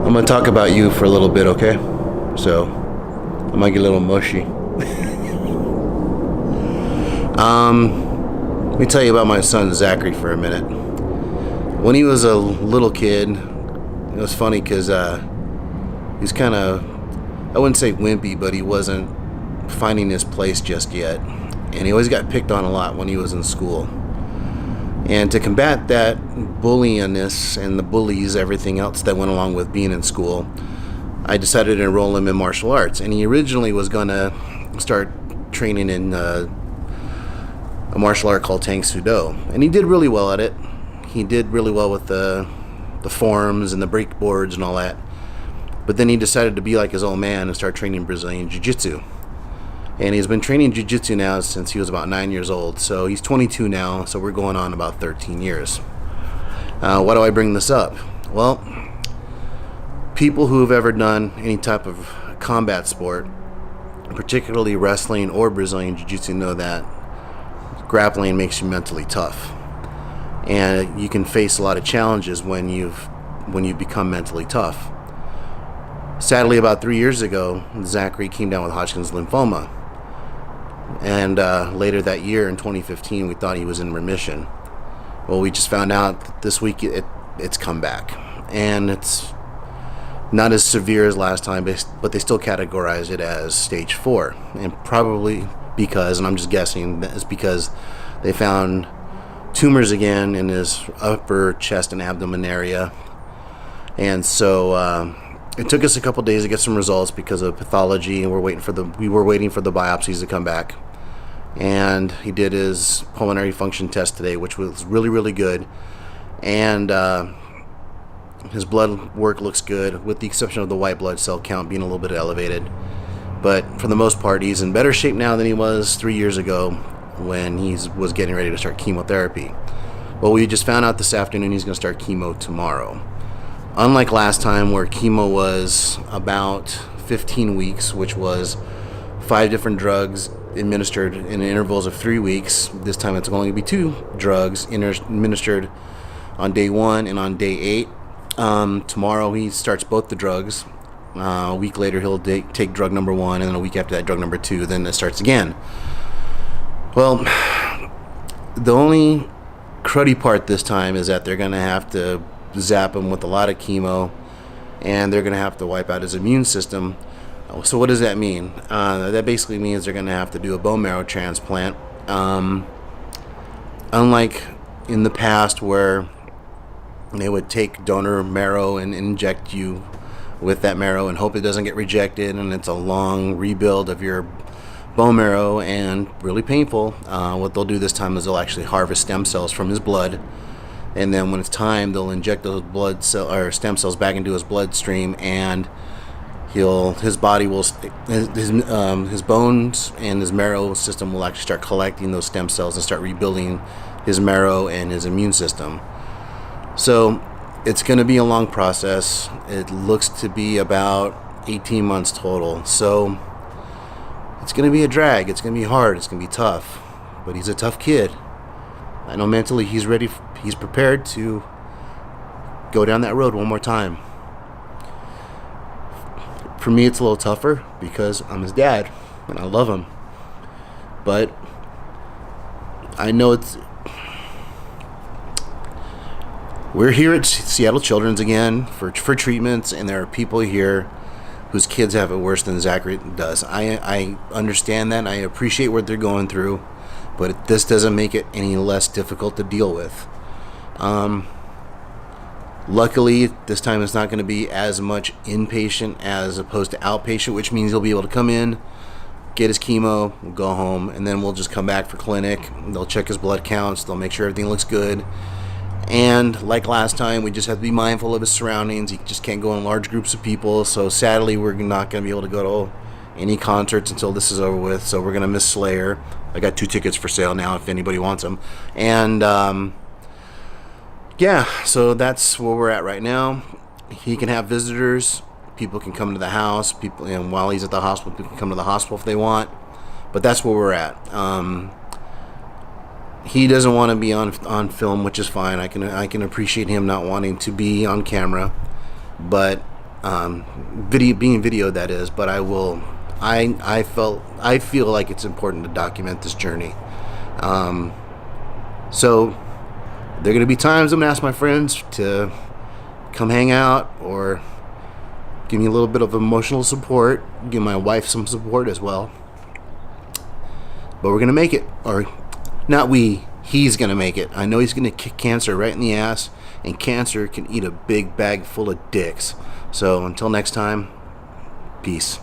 I'm gonna talk about you for a little bit, okay? So I might get a little mushy. Let me tell you about my son Zachary for a minute. When he was a little kid, it was funny because he's kind of, I wouldn't say wimpy, but he wasn't finding his place just yet, and he always got picked on a lot when he was in school. And to combat that bullyingness and the bullies, everything else that went along with being in school, I decided to enroll him in martial arts. And he originally was going to start training in a martial art called Tang Soo Do. And he did really well at it. He did really well with the forms and the break boards and all that. But then he decided to be like his old man and start training Brazilian Jiu-Jitsu. And he's been training Jiu-Jitsu now since he was about 9 years old. So he's 22 now, so we're going on about 13 years. Why do I bring this up? Well, people who have ever done any type of combat sport, particularly wrestling or Brazilian Jiu-Jitsu, know that grappling makes you mentally tough. And you can face a lot of challenges when you become mentally tough. Sadly, about 3 years ago, Zachary came down with Hodgkin's lymphoma. And later that year in 2015, we thought he was in remission. Well, we just found out that this week it's come back. And it's not as severe as last time, but they still categorize it as stage 4. And probably because, and I'm just guessing, it's because they found tumors again in his upper chest and abdomen area. And so it took us a couple days to get some results because of pathology, and we were waiting for the biopsies to come back. And he did his pulmonary function test today, which was really, really good. And his blood work looks good, with the exception of the white blood cell count being a little bit elevated. But for the most part, he's in better shape now than he was 3 years ago when he was getting ready to start chemotherapy. Well, we just found out this afternoon he's going to start chemo tomorrow. Unlike last time, where chemo was about 15 weeks, which was 5 different drugs administered in intervals of 3 weeks, this time it's going to be 2 drugs administered on day 1 and on day 8. Tomorrow he starts both the drugs. A week later he'll take drug number 1, and then a week after that drug number 2. Then it starts again. Well, the only cruddy part this time is that they're going to have to zap him with a lot of chemo, and they're going to have to wipe out his immune system. So what does that mean? That basically means they're going to have to do a bone marrow transplant. Unlike in the past where they would take donor marrow and inject you with that marrow and hope it doesn't get rejected, and it's a long rebuild of your bone marrow and really painful. What they'll do this time is they'll actually harvest stem cells from his blood, and then when it's time, they'll inject those stem cells back into his bloodstream, and his body will his bones and his marrow system will actually start collecting those stem cells and start rebuilding his marrow and his immune system. So it's going to be a long process. It looks to be about 18 months total. So it's going to be a drag. It's going to be hard. It's going to be tough. But he's a tough kid. I know mentally he's ready. He's prepared to go down that road one more time. For me, it's a little tougher because I'm his dad and I love him. But I know we're here at Seattle Children's again for treatments, and there are people here whose kids have it worse than Zachary does. I understand that, and I appreciate what they're going through, but this doesn't make it any less difficult to deal with. Luckily, this time it's not going to be as much inpatient as opposed to outpatient, which means he'll be able to come in, get his chemo, go home, and then we'll just come back for clinic. They'll check his blood counts. They'll make sure everything looks good. And like last time, we just have to be mindful of his surroundings. He just can't go in large groups of people. So sadly, we're not going to be able to go to any concerts until this is over with. So we're going to miss Slayer. I got 2 tickets for sale now if anybody wants them. And yeah, so that's where we're at right now. He can have visitors. People can come to the house. And while he's at the hospital, people can come to the hospital if they want. But that's where we're at. He doesn't want to be on film, which is fine. I can appreciate him not wanting to be on camera, but being videoed, that is, but I feel like it's important to document this journey. So there are going to be times I'm going to ask my friends to come hang out or give me a little bit of emotional support, give my wife some support as well. But we're going to make it. Or not we, he's going to make it. I know he's going to kick cancer right in the ass, and cancer can eat a big bag full of dicks. So until next time, peace.